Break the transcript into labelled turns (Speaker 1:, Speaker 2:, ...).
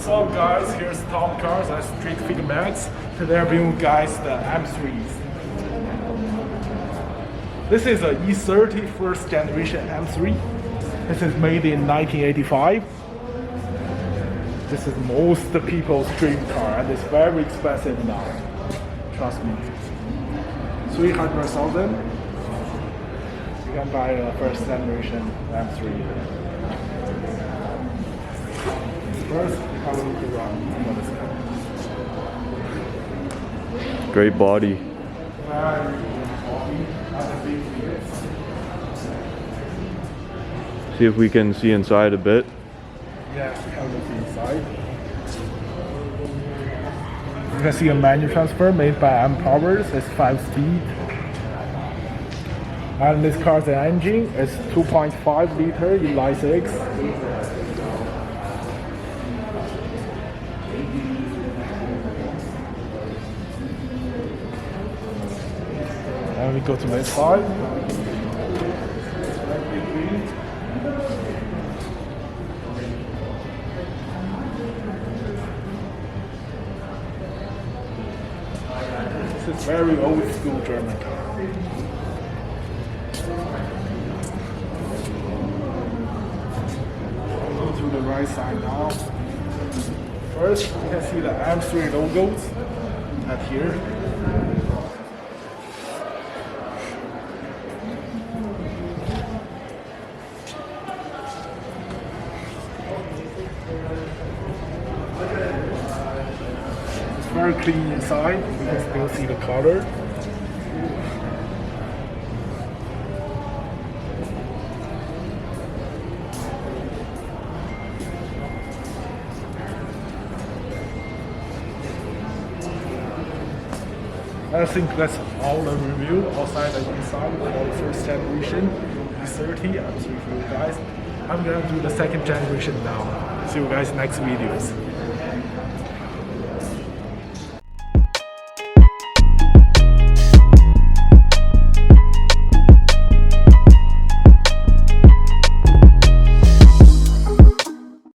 Speaker 1: So guys, here's Tom Cars at Street Figure Max. Today I'm bringing you guys the M3s. This is a E30 first generation M3. This is made in 1985. This is most people's dream car and it's very expensive now. Trust me. 300,000. You can buy a first generation M3. First, have a look around for this car.
Speaker 2: Great body. See if we can see inside a bit.
Speaker 1: Yes, we have a look inside. You can see a manual transfer made by M Power. It's 5-speed. And this car's engine is 2.5 liter inline 6. And we go to the side. This is very old school German car. Go to the right side now. First, you can see the M3 logos at here. Very clean inside, you can still see the color. I think that's all the review outside and inside for the first generation E30 M3 for you guys. I'm gonna do the second generation now. See you guys next videos.